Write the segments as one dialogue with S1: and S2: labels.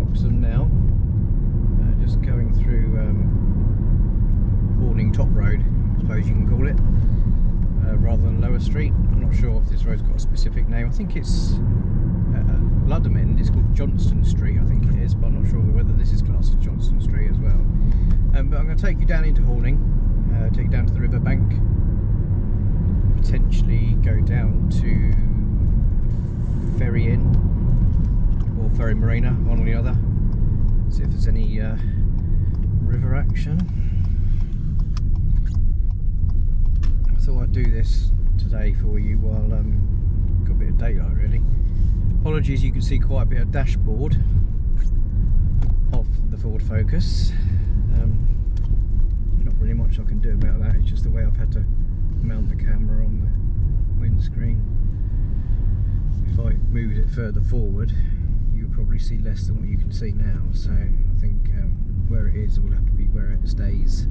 S1: Wroxham now, just going through Horning Top Road, I suppose you can call it, rather than Lower Street. I'm not sure if this road's got a specific name. I think it's Ludham end, it's called Johnston Street, I think it is, but I'm not sure whether this is classed as Johnston Street as well. But I'm going to take you down into Horning, take you down to the riverbank, potentially go down to Ferry Inn or Ferry Marina, one or the other, see if there's any river action. I thought I'd do this today for you while got a bit of daylight really. Apologies, you can see quite a bit of dashboard of the Ford Focus. Not really much I can do about that, it's just the way I've had to mount the camera on the windscreen. If I moved it further forward, you would probably see less than what you can see now, so I think where it is will have to be where it stays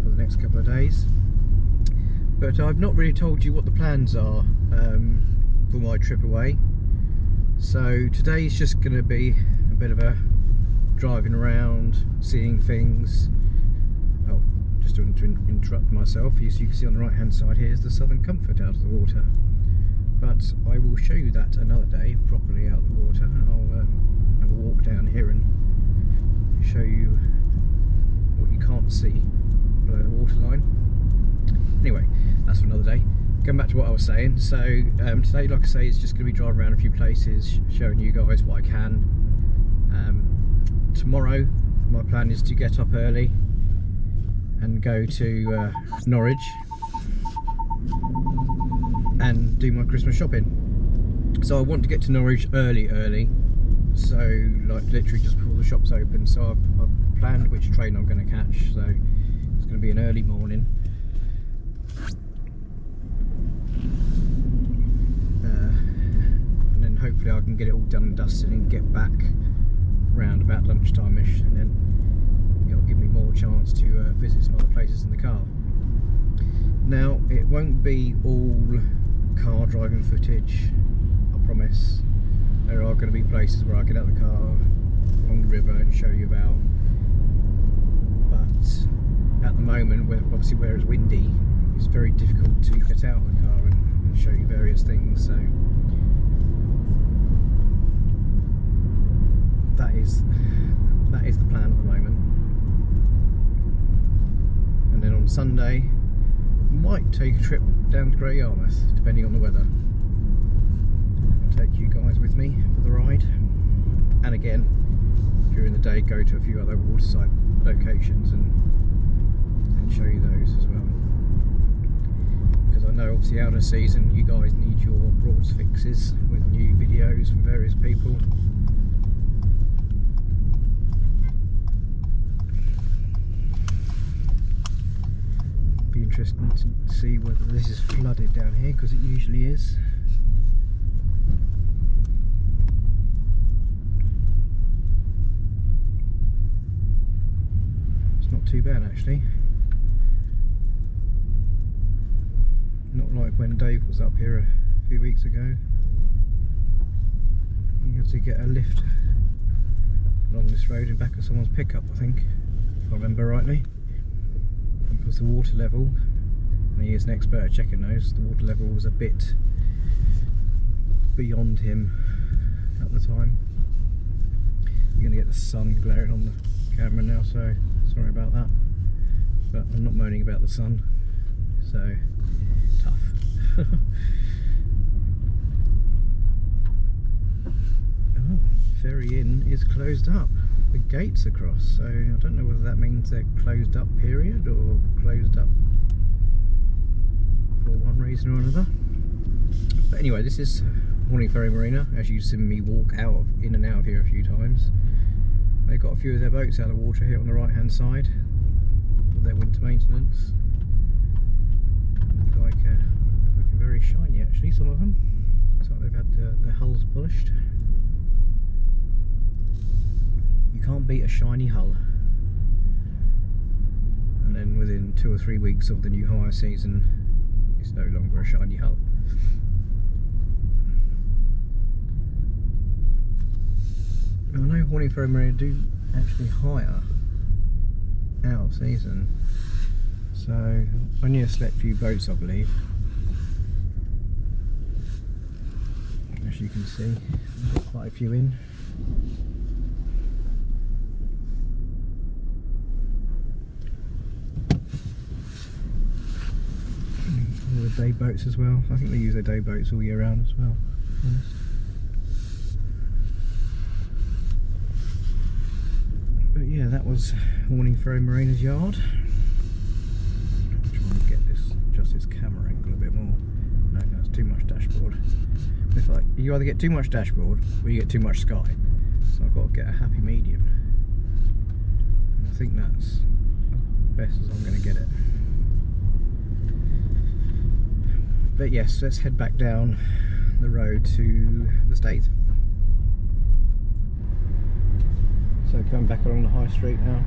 S1: for the next couple of days. But I've not really told you what the plans are for my trip away. So today's just going to be a bit of a driving around, seeing things. Oh, just to interrupt myself, as you can see on the right hand side here is the Southern Comfort out of the water. But I will show you that another day, properly out of the water. I'll have a walk down here and show you what you can't see below the waterline. Anyway, that's for another day. Going back to what I was saying, so today, like I say, is just going to be driving around a few places, showing you guys what I can. Tomorrow, my plan is to get up early and go to Norwich and do my Christmas shopping. So I want to get to Norwich early, so like literally just before the shops open. So I've planned which train I'm going to catch, so it's going to be an early morning. And then hopefully I can get it all done and dusted and get back round about lunchtime-ish, and then it'll give me more chance to visit some other places in the car. Now, it won't be all car driving footage, I promise. There are going to be places where I get out of the car along the river and show you about, but at the moment, obviously where it's windy, it's very difficult to get out of the car and show you various things, so that is the plan at the moment. And then on Sunday, might take a trip down to Great Yarmouth, depending on the weather. I'll take you guys with me for the ride, and again during the day go to a few other waterside locations and show you those as well, because I know obviously out of season you guys need your Broads fixes with new videos from various people. Interesting to see whether this is flooded down here, because it usually is. It's not too bad actually. Not like when Dave was up here a few weeks ago. He had to get a lift along this road in back of someone's pickup, I think, if I remember rightly. Because the water level, and he is an expert at checking those, the water level was a bit beyond him at the time. You're going to get the sun glaring on the camera now, so sorry about that, but I'm not moaning about the sun, so tough. Oh, Ferry Inn is closed up. The gates across, so I don't know whether that means they're closed up period or closed up for one reason or another. But anyway, this is Horning Ferry Marina, as you've seen me walk in and out of here a few times. They've got a few of their boats out of water here on the right hand side for their winter maintenance. Look like looking very shiny actually, some of them. Looks like they've had their hulls polished. You can't beat a shiny hull. And then within 2 or 3 weeks of the new hire season, it's no longer a shiny hull. I know Horning Ferry Marina do actually hire out of season, so only a select few boats I believe. As you can see, I've got quite a few in. All the day boats as well. I think they use their day boats all year round as well. But yeah, that was Horning Ferry Marina's yard. I'm trying to get this, adjust this camera angle a bit more. No, that's too much dashboard. If you either get too much dashboard or you get too much sky. So I've got to get a happy medium. And I think that's as best as I'm going to get it. But yes, let's head back down the road to the Staithe. So coming back along the high street now.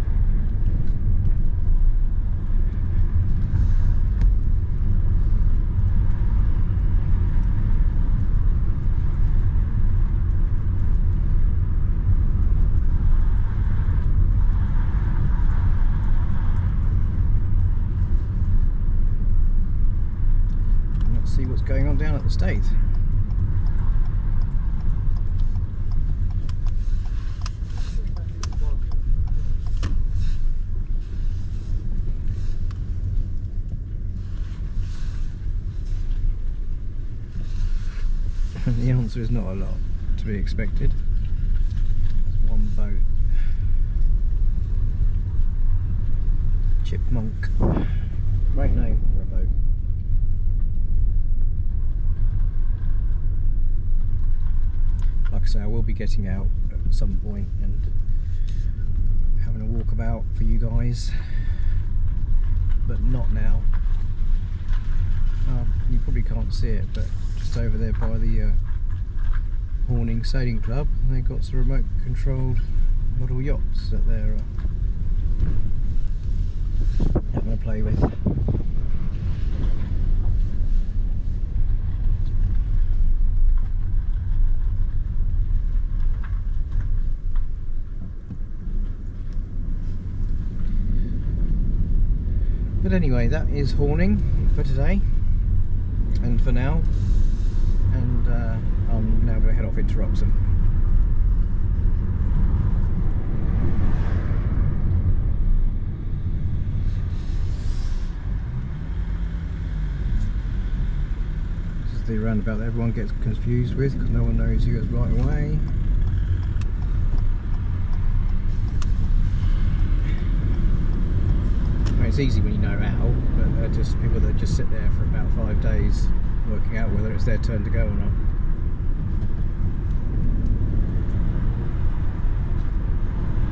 S1: See what's going on down at the Staithe. The answer is not a lot to be expected. There's one boat. Chipmunk. Great name for a boat. Like I say, I will be getting out at some point and having a walkabout for you guys, but not now. You probably can't see it, but just over there by the Horning Sailing Club, they've got some remote controlled model yachts that they're having a play with. But anyway, that is Horning for today and for now, and I'm now going to head off into Wroxham. This is the roundabout that everyone gets confused with because no one knows you as right away. It's easy when you know how, but they're just people that just sit there for about 5 days working out whether it's their turn to go or not.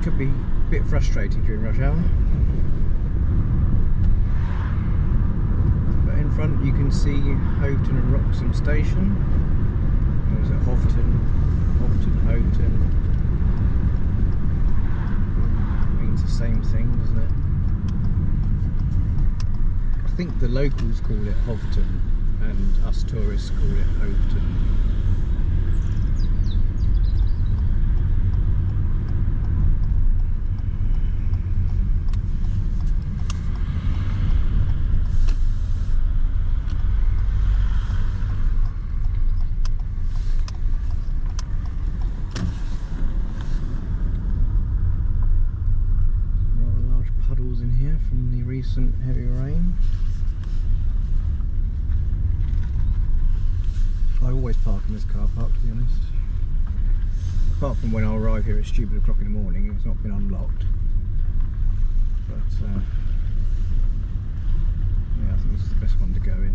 S1: Could be a bit frustrating during rush hour. But in front you can see Hoveton and Wroxham station. Or is it Houghton? Houghton, Hoveton. It means the same thing, doesn't it? I think the locals call it Houghton and us tourists call it Hoveton. Rather large puddles in here from the recent heavy rain. I always park in this car park, to be honest. Apart from when I arrive here at stupid o'clock in the morning, it's not been unlocked. But yeah, I think this is the best one to go in.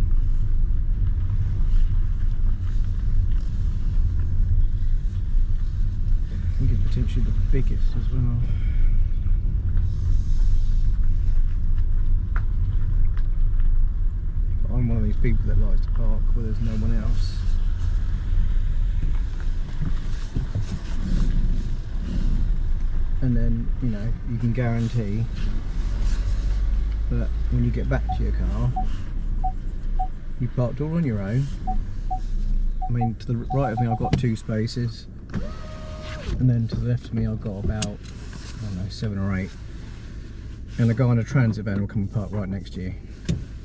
S1: I think it's potentially the biggest as well. But I'm one of these people that likes to park where there's no one else. And then, you know, you can guarantee that when you get back to your car, you parked all on your own. I mean, to the right of me I've got 2 spaces, and then to the left of me I've got about, I don't know, 7 or 8, and a guy in a transit van will come and park right next to you,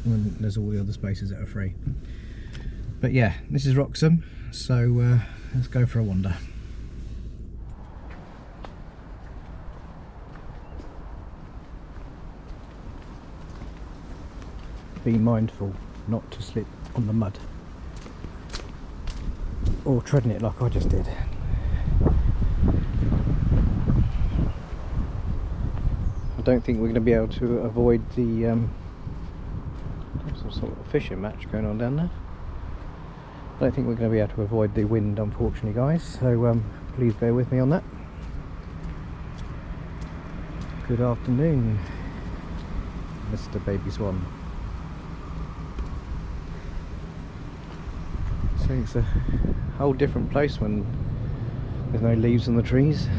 S1: and there's all the other spaces that are free. But yeah, this is Wroxham, so let's go for a wander. Be mindful not to slip on the mud or treading it like I just did. I don't think we're going to be able to avoid the some sort of fishing match going on down there. I don't think we're going to be able to avoid the wind, unfortunately, guys, so please bear with me on that. Good afternoon, Mr. Baby Swan. So it's a whole different place when there's no leaves on the trees.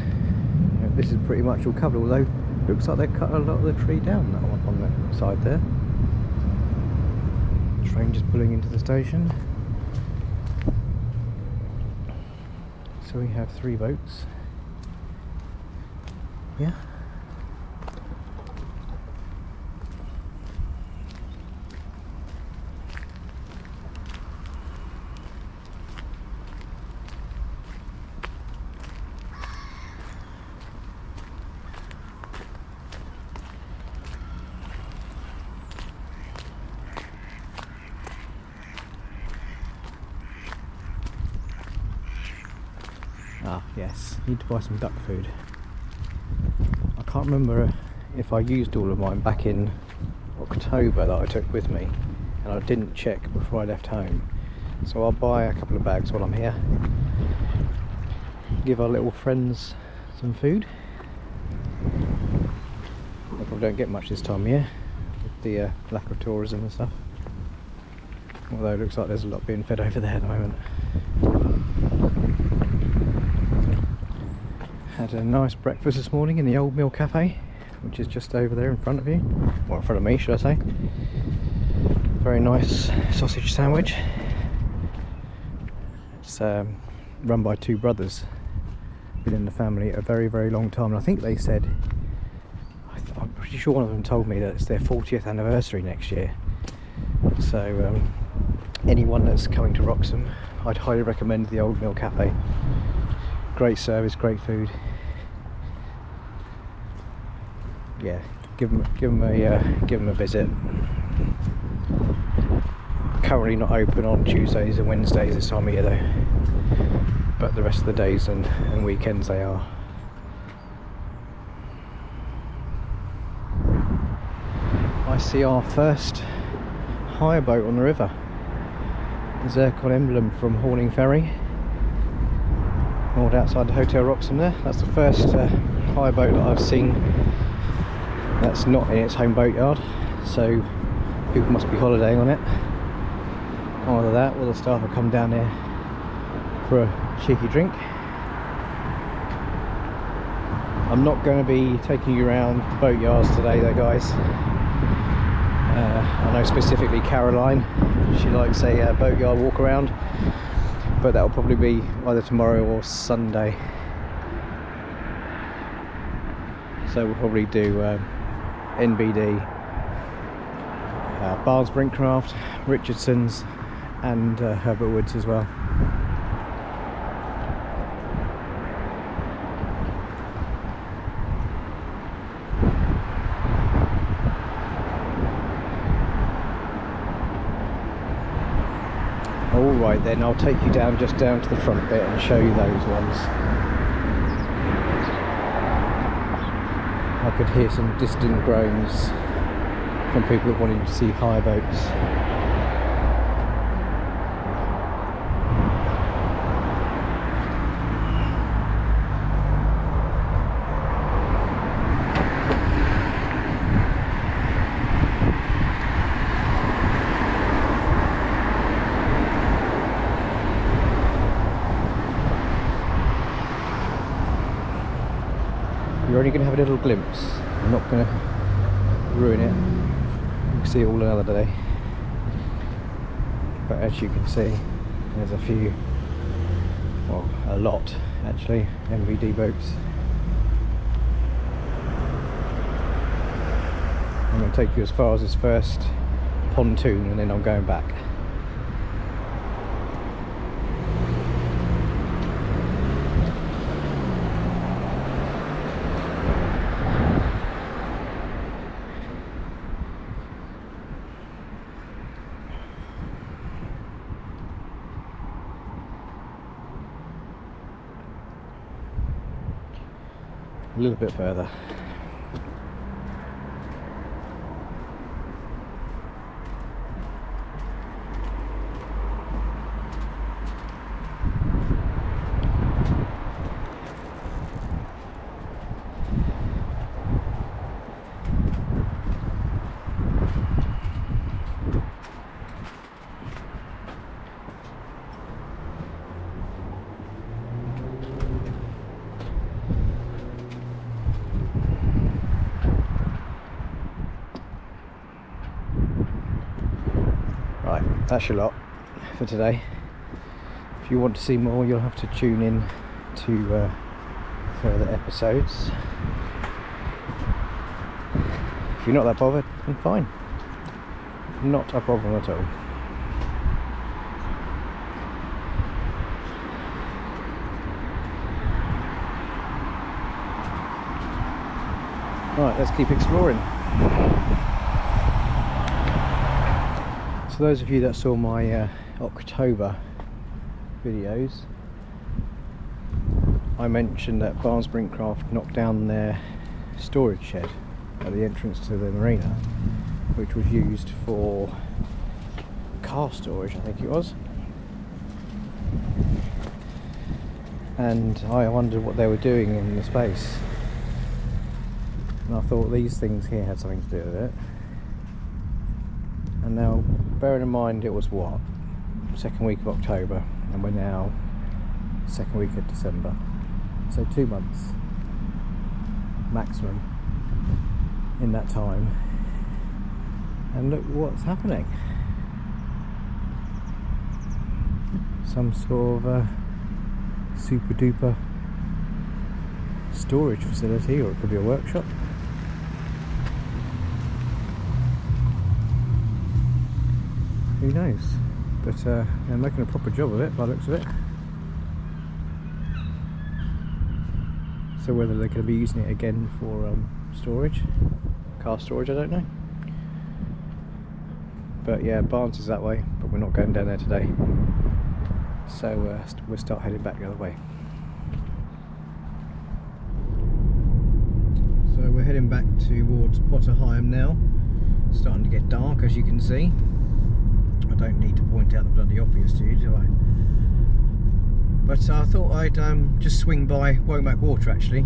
S1: This is pretty much all covered, although it looks like they cut a lot of the tree down, that one on the side there. Train just pulling into the station. So we have 3 boats. Yeah. Ah, yes, need to buy some duck food. I can't remember if I used all of mine back in October that I took with me, and I didn't check before I left home. So I'll buy a couple of bags while I'm here. Give our little friends some food. They probably don't get much this time of year with the lack of tourism and stuff. Although it looks like there's a lot being fed over there at the moment. Had a nice breakfast this morning in the Old Mill Cafe, which is just over there in front of you, or in front of me should I say. Very nice sausage sandwich. It's run by 2 brothers, been in the family a very, very long time, and I think they said, I'm pretty sure one of them told me that it's their 40th anniversary next year. So anyone that's coming to Wroxham, I'd highly recommend the Old Mill Cafe. Great service, great food. Yeah, give them a visit. Currently not open on Tuesdays and Wednesdays this time of year though, but the rest of the days and weekends they are. I see our first hire boat on the river. The zircon emblem from Horning Ferry, moored outside the Hotel Wroxham there. That's the first hire boat that I've seen that's not in its home boatyard, so people must be holidaying on it. Either that or the staff have come down there for a cheeky drink. I'm not going to be taking you around the boatyards today though, guys. I know specifically Caroline, she likes a boatyard walk around, but that will probably be either tomorrow or Sunday. So we'll probably do NBD, Barnes Brinkcraft, Richardson's and Herbert Woods as well. Alright then, I'll take you down just down to the front bit and show you those ones. I could hear some distant groans from people that wanted to see hire boats. You're only going to have a little glimpse. I'm not going to ruin it. You'll see it all another day. But as you can see, there's a few, well, a lot actually, MVD boats. I'm going to take you as far as this first pontoon and then I'm going back. A little bit further. Right, that's your lot for today. If you want to see more, you'll have to tune in to further episodes. If you're not that bothered, then fine. Not a problem at all. Right, let's keep exploring. So those of you that saw my October videos, I mentioned that Barnes Brinkcraft knocked down their storage shed at the entrance to the marina, which was used for car storage, I think it was. And I wondered what they were doing in the space. And I thought these things here had something to do with it. And now, bearing in mind it was what? Second week of October, and we're now second week of December. So 2 months maximum in that time. And look what's happening. Some sort of super duper storage facility, or it could be a workshop. Who knows? But they're making a proper job of it by the looks of it. So whether they're going to be using it again for storage, car storage, I don't know. But yeah, Barnes is that way, but we're not going down there today. So we'll start heading back the other way. So we're heading back towards Potterheim now. It's starting to get dark, as you can see. I don't need to point out the bloody obvious to you, do I? But I thought I'd just swing by Womack Water actually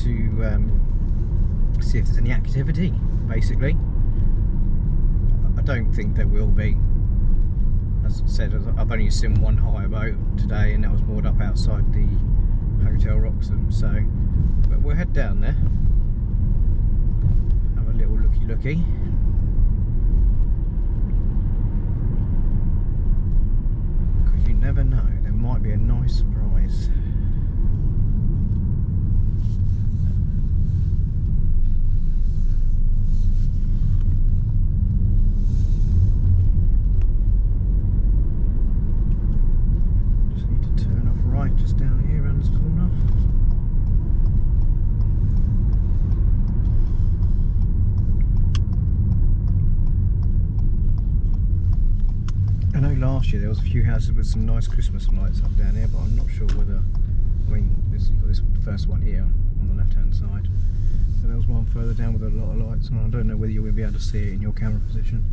S1: to see if there's any activity, basically. I don't think there will be. As I said, I've only seen one hire boat today, and that was moored up outside the Hotel Wroxham. So, but we'll head down there, have a little looky. Because you never know, there might be a nice surprise. Just down here around this corner. I know last year there was a few houses with some nice Christmas lights up down here, but I'm not sure whether, I mean, you've got this first one here on the left hand side, so there was one further down with a lot of lights, and I don't know whether you're going to be able to see it in your camera position.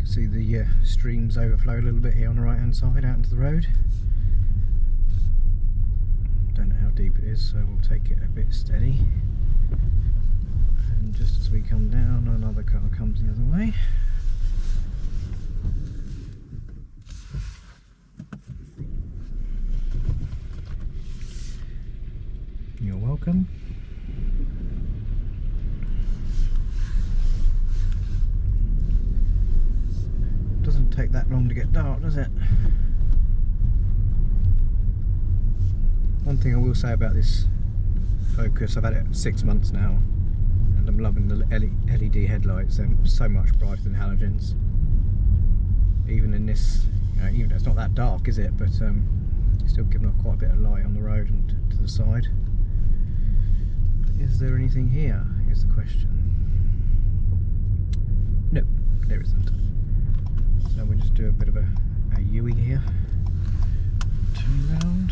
S1: See the streams overflow a little bit here on the right hand side out into the road. Don't know how deep it is, so we'll take it a bit steady. And just as we come down, another car comes the other way. You're welcome. Doesn't take that long to get dark, does it? One thing I will say about this Focus, I've had it 6 months now, and I'm loving the LED headlights. They're so much brighter than halogens. Even in this, even though it's not that dark, is it? But still giving off quite a bit of light on the road and to the side. But is there anything here? Is the question. No, there isn't. So we'll just do a bit of a U-ey here. Turn round.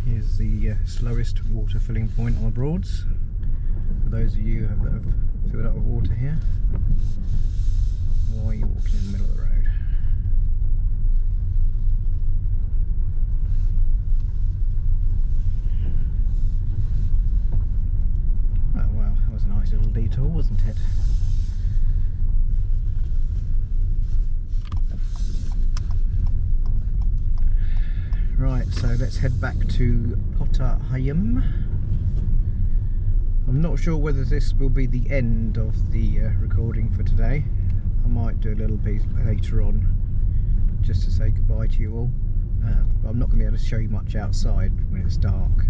S1: Here's the slowest water filling point on the Broads. For those of you that have filled up with water here, why are you walking in the middle of the road? Oh well, that was a nice little detour, wasn't it? Right, so let's head back to Herbert. I'm not sure whether this will be the end of the recording for today. I might do a little piece later on just to say goodbye to you all. But I'm not going to be able to show you much outside when it's dark. A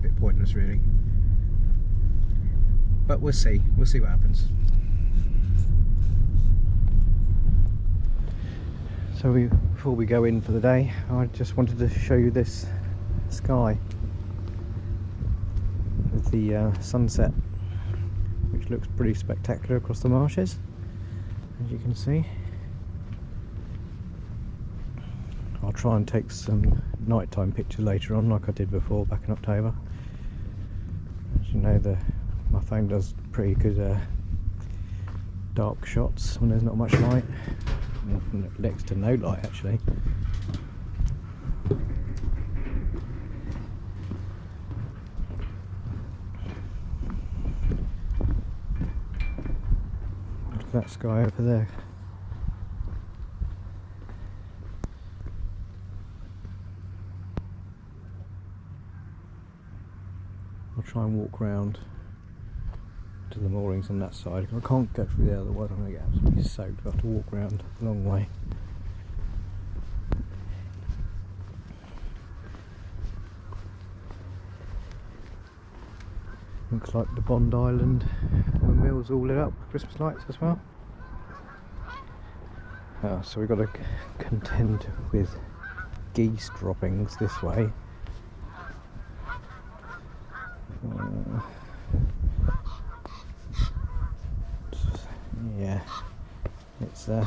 S1: bit pointless really. But we'll see what happens. So before we go in for the day, I just wanted to show you this sky with the sunset, which looks pretty spectacular across the marshes, as you can see. I'll try and take some nighttime pictures later on, like I did before back in October. As you know, my phone does pretty good dark shots when there's not much light. Next to no light actually. Look at that sky over there. I'll try and walk round to the moorings on that side. I can't go through there, otherwise I'm going to get absolutely soaked. I have to walk round a long way. Looks like the Bond Island windmill's all lit up with Christmas lights as well. So we've got to contend with geese droppings this way. Yeah, it's a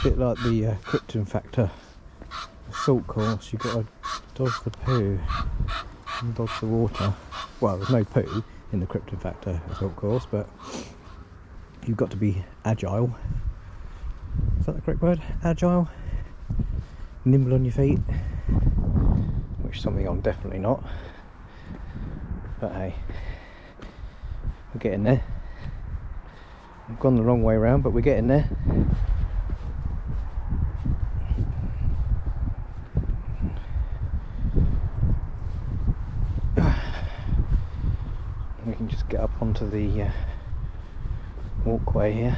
S1: bit like the Krypton factor assault course. You've got to dodge the poo and dodge the water. Well, there's no poo in the Krypton factor assault course, but you've got to be agile. Is that the correct word? Agile? Nimble on your feet, which is something I'm definitely not. But hey, we're getting there. I've gone the wrong way around, but we're getting there. We can just get up onto the walkway here.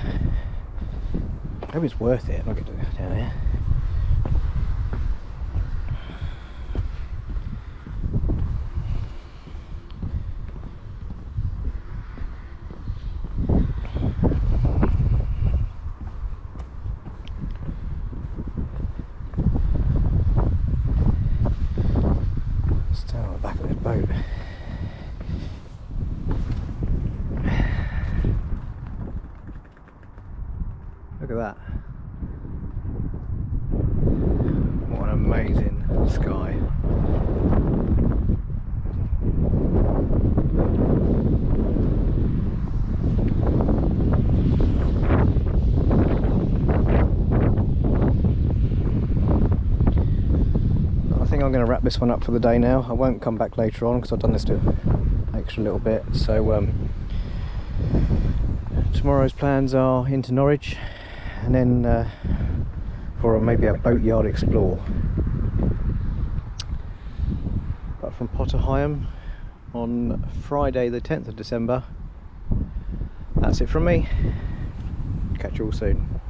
S1: I hope it's worth it. Look at it down here. Look at that. What an amazing sky. I think I'm going to wrap this one up for the day now. I won't come back later on because I've done this to an extra little bit. So tomorrow's plans are into Norwich, and then for maybe a Boatyard explore. But from Herbert, on Friday the 10th of December. That's it from me. Catch you all soon.